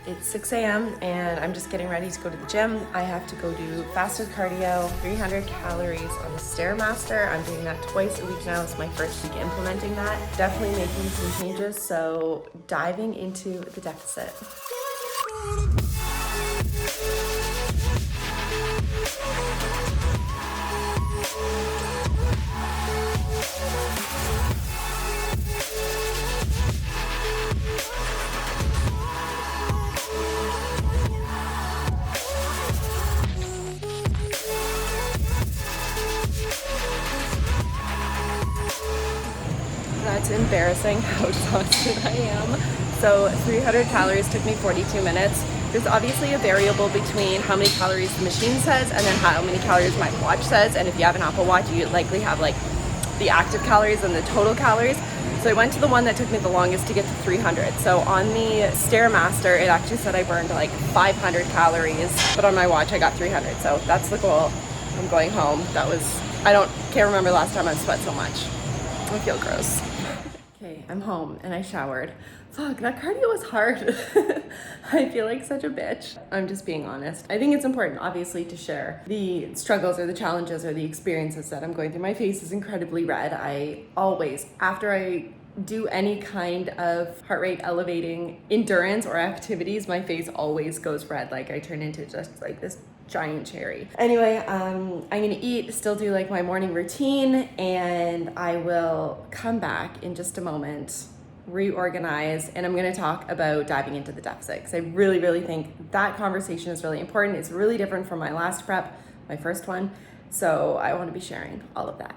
It's 6 a.m. and I'm just getting ready to go to the gym. I have to go do fasted cardio, 300 calories on the Stairmaster. I'm doing that twice a week now. It's my first week implementing that. Definitely making some changes, so diving into the deficit. That's embarrassing how exhausted I am. So 300 calories took me 42 minutes. There's obviously a variable between how many calories the machine says and then how many calories my watch says. And if you have an Apple Watch, you likely have like the active calories and the total calories. So I went to the one that took me the longest to get to 300. So on the Stairmaster, it actually said I burned like 500 calories, but on my watch I got 300. So that's the goal. I'm going home. Can't remember the last time I've sweat so much. I feel gross. Okay, I'm home and I showered. Fuck, that cardio was hard. I feel like such a bitch. I'm just being honest. I think it's important, obviously, to share the struggles or the challenges or the experiences that I'm going through. My face is incredibly red. I always, after I do any kind of heart rate elevating endurance or activities, my face always goes red. Like I turn into just like this giant cherry. Anyway, I'm gonna eat, still do like my morning routine, and I will come back in just a moment, reorganize, and I'm gonna talk about diving into the deficit because I really, really think that conversation is really important. It's really different from my last prep, my first one. So I want to be sharing all of that.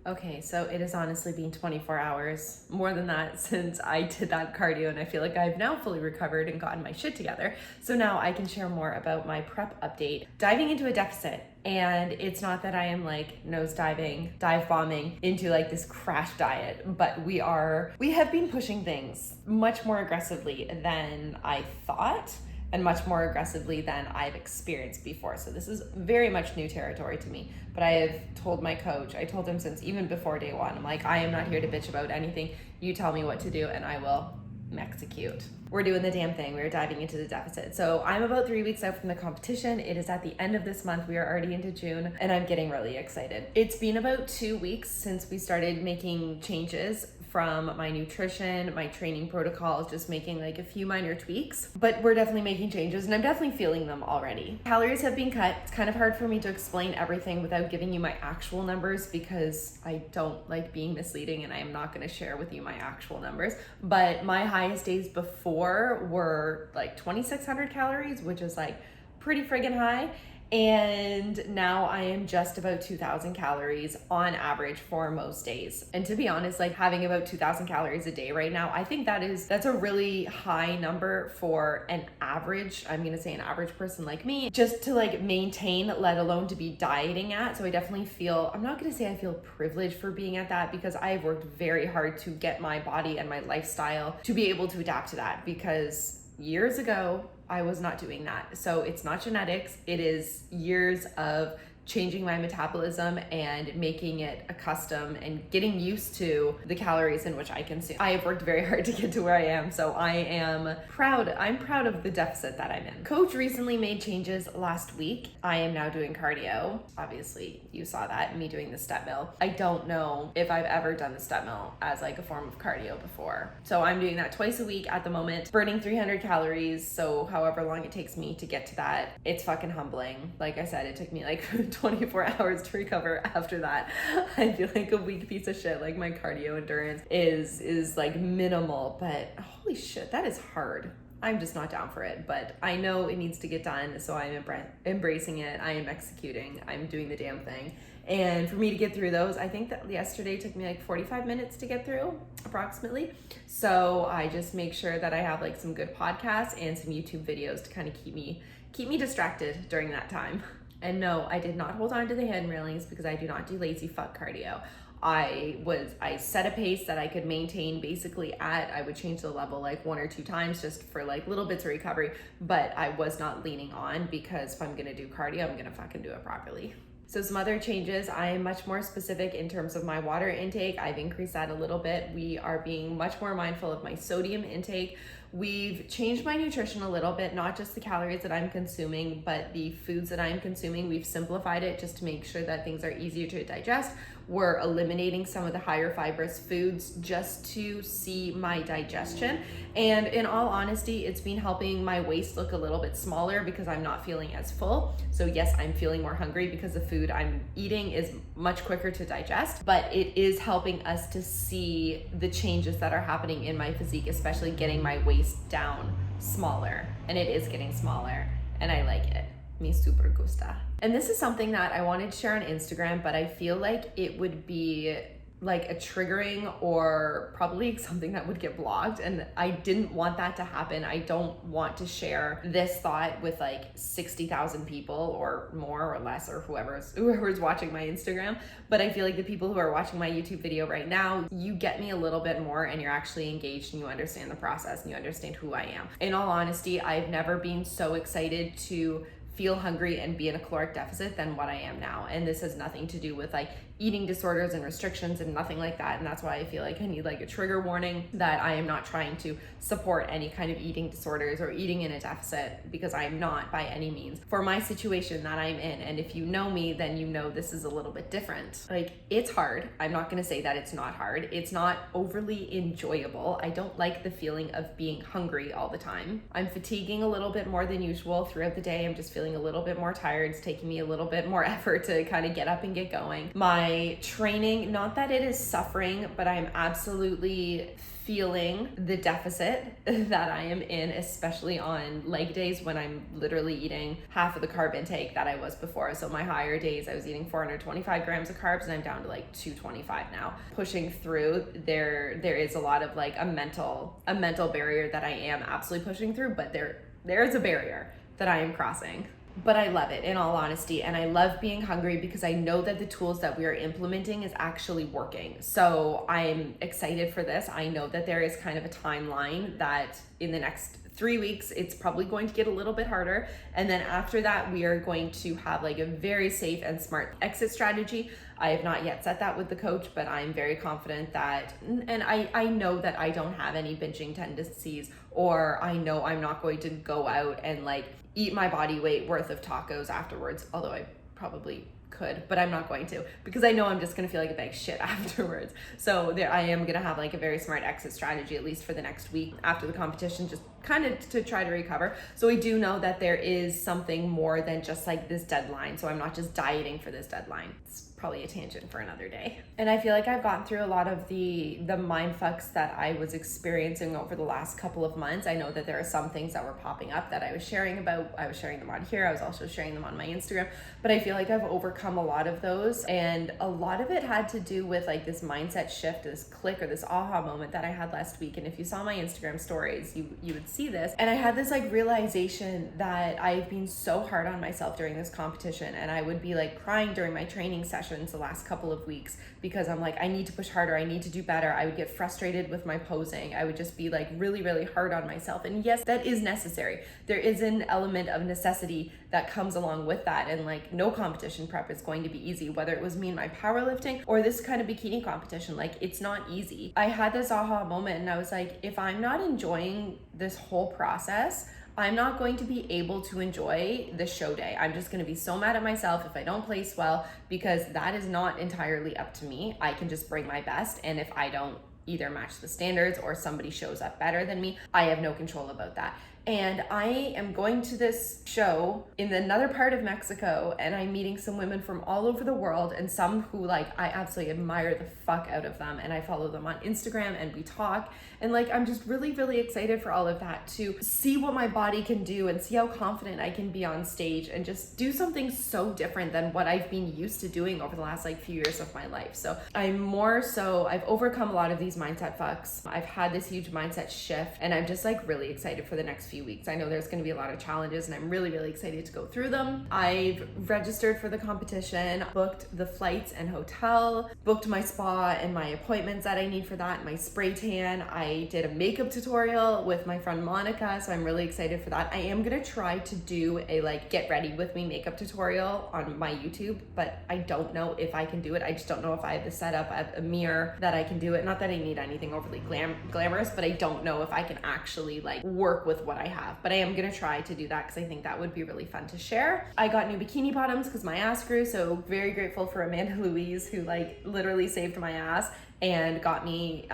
Okay, so it has honestly been 24 hours, more than that, since I did that cardio, and I feel like I've now fully recovered and gotten my shit together. So now I can share more about my prep update. Diving into a deficit, and it's not that I am like nose diving, dive bombing into like this crash diet, but we have been pushing things much more aggressively than I thought, and much more aggressively than I've experienced before. So this is very much new territory to me. But I have told my coach, I told him since even before day one, I'm like, I am not here to bitch about anything. You tell me what to do and I will execute. We're doing the damn thing. We're diving into the deficit. So I'm about 3 weeks out from the competition. It is at the end of this month. We are already into June and I'm getting really excited. It's been about 2 weeks since we started making changes from my nutrition, my training protocols, just making like a few minor tweaks, but we're definitely making changes and I'm definitely feeling them already. Calories have been cut. It's kind of hard for me to explain everything without giving you my actual numbers because I don't like being misleading and I am not going to share with you my actual numbers, but my highest days before were like 2,600 calories, which is like pretty friggin' high. And now I am just about 2,000 calories on average for most days. And to be honest, like having about 2,000 calories a day right now, I think that's a really high number for an average, I'm gonna say an average person like me, just to like maintain, let alone to be dieting at. So I definitely feel, I'm not gonna say I feel privileged for being at that because I've worked very hard to get my body and my lifestyle to be able to adapt to that, because years ago, I was not doing that. So it's not genetics, it is years of changing my metabolism and making it a custom and getting used to the calories in which I consume. I have worked very hard to get to where I am, so I am proud. I'm proud of the deficit that I'm in. Coach recently made changes last week. I am now doing cardio. Obviously, you saw that, me doing the step mill. I don't know if I've ever done the step mill as like a form of cardio before. So I'm doing that twice a week at the moment, burning 300 calories. So however long it takes me to get to that, it's fucking humbling. Like I said, it took me like 24 hours to recover after that. I feel like a weak piece of shit. Like my cardio endurance is like minimal, but holy shit, that is hard. I'm just not down for it, but I know it needs to get done, so I'm embracing it. I am executing. I'm doing the damn thing. And for me to get through those, I think that yesterday took me like 45 minutes to get through, approximately. So I just make sure that I have like some good podcasts and some YouTube videos to kind of keep me distracted during that time. And no, I did not hold on to the hand railings because I do not do lazy fuck cardio. I set a pace that I could maintain basically I would change the level like 1 or 2 times just for like little bits of recovery, but I was not leaning on because if I'm gonna do cardio, I'm gonna fucking do it properly. So some other changes, I am much more specific in terms of my water intake. I've increased that a little bit. We are being much more mindful of my sodium intake. We've changed my nutrition a little bit, not just the calories that I'm consuming, but the foods that I'm consuming. We've simplified it just to make sure that things are easier to digest. We're eliminating some of the higher fibrous foods just to see my digestion. And in all honesty, it's been helping my waist look a little bit smaller because I'm not feeling as full. So yes, I'm feeling more hungry because the food I'm eating is much quicker to digest, but it is helping us to see the changes that are happening in my physique, especially getting my waist down smaller. And it is getting smaller, and I like it. Me super gusta. And this is something that I wanted to share on Instagram, but I feel like it would be like a triggering or probably something that would get blocked, and I didn't want that to happen. I don't want to share this thought with like 60,000 people or more or less, or whoever's watching my Instagram, but I feel like the people who are watching my YouTube video right now, you get me a little bit more and you're actually engaged and you understand the process and you understand who I am. In all honesty, I've never been so excited to feel hungry and be in a caloric deficit than what I am now. And this has nothing to do with like eating disorders and restrictions and nothing like that. And that's why I feel like I need like a trigger warning that I am not trying to support any kind of eating disorders or eating in a deficit, because I am not by any means for my situation that I'm in. And if you know me, then you know this is a little bit different. Like, it's hard. I'm not gonna say that it's not hard. It's not overly enjoyable. I don't like the feeling of being hungry all the time. I'm fatiguing a little bit more than usual throughout the day. I'm just feeling a little bit more tired. It's taking me a little bit more effort to kind of get up and get going. My training, not that it is suffering, but I'm absolutely feeling the deficit that I am in, especially on leg days when I'm literally eating half of the carb intake that I was before. So my higher days, I was eating 425 grams of carbs and I'm down to like 225 now. Pushing through, there is a lot of like a mental barrier that I am absolutely pushing through, but there is a barrier that I am crossing. But I love it, in all honesty, and I love being hungry because I know that the tools that we are implementing is actually working. So I'm excited for this. I know that there is kind of a timeline that in the next 3 weeks, it's probably going to get a little bit harder. And then after that, we are going to have like a very safe and smart exit strategy. I have not yet set that with the coach, but I'm very confident that, and I know that I don't have any binging tendencies, or I know I'm not going to go out and like eat my body weight worth of tacos afterwards, although I probably could, but I'm not going to, because I know I'm just gonna feel like a bag of shit afterwards. So there, I am gonna have like a very smart exit strategy, at least for the next week after the competition, just kind of to try to recover. So we do know that there is something more than just like this deadline. So I'm not just dieting for this deadline. It's probably a tangent for another day. And I feel like I've gotten through a lot of the mind fucks that I was experiencing over the last couple of months. I know that there are some things that were popping up that I was sharing about. I was sharing them on here. I was also sharing them on my Instagram, but I feel like I've overcome a lot of those. And a lot of it had to do with like this mindset shift, this click or this aha moment that I had last week. And if you saw my Instagram stories, you would see this. And I had this like realization that I've been so hard on myself during this competition, and I would be like crying during my training sessions the last couple of weeks because I'm like, I need to push harder, I need to do better. I would get frustrated with my posing. I would just be like really, really hard on myself. And yes, that is necessary. There is an element of necessity that comes along with that. And like, no competition prep is going to be easy, whether it was me in my powerlifting or this kind of bikini competition. Like, it's not easy. I had this aha moment and I was like, if I'm not enjoying this whole process, I'm not going to be able to enjoy the show day. I'm just going to be so mad at myself if I don't place well, because that is not entirely up to me. I can just bring my best, and if I don't either match the standards or somebody shows up better than me, I have no control about that. And I am going to this show in another part of Mexico, and I'm meeting some women from all over the world, and some who like I absolutely admire the fuck out of them, and I follow them on Instagram and we talk, and like I'm just really, really excited for all of that, to see what my body can do and see how confident I can be on stage and just do something so different than what I've been used to doing over the last like few years of my life. So I've overcome a lot of these mindset fucks. I've had this huge mindset shift, and I'm just like really excited for the next few weeks. I know there's going to be a lot of challenges and I'm really, really excited to go through them. I've registered for the competition, booked the flights and hotel, booked my spa and my appointments that I need for that, my spray tan. I did a makeup tutorial with my friend Monica, so I'm really excited for that. I am going to try to do a like get ready with me makeup tutorial on my YouTube, but I don't know if I can do it. I just don't know if I have the setup. I have a mirror that I can do it. Not that I need anything overly glamorous, but I don't know if I can actually like work with what I have. But I am gonna try to do that because I think that would be really fun to share. I got new bikini bottoms because my ass grew, so very grateful for Amanda Louise who like literally saved my ass and got me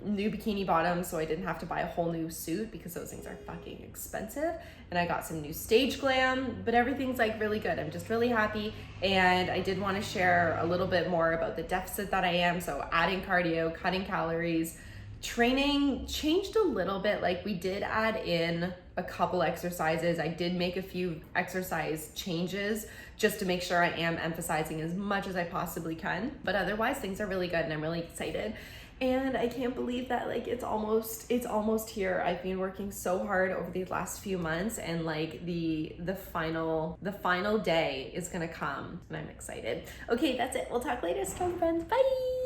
new bikini bottoms so I didn't have to buy a whole new suit because those things are fucking expensive. And I got some new stage glam, but everything's like really good. I'm just really happy. And I did want to share a little bit more about the deficit that I am. So adding cardio, cutting calories, training changed a little bit. Like we did add in a couple exercises. I did make a few exercise changes just to make sure I am emphasizing as much as I possibly can. But otherwise things are really good and I'm really excited. And I can't believe that like it's almost here. I've been working so hard over these last few months and like the final day is gonna come and I'm excited. Okay, that's it. We'll talk later, strong friends. Bye.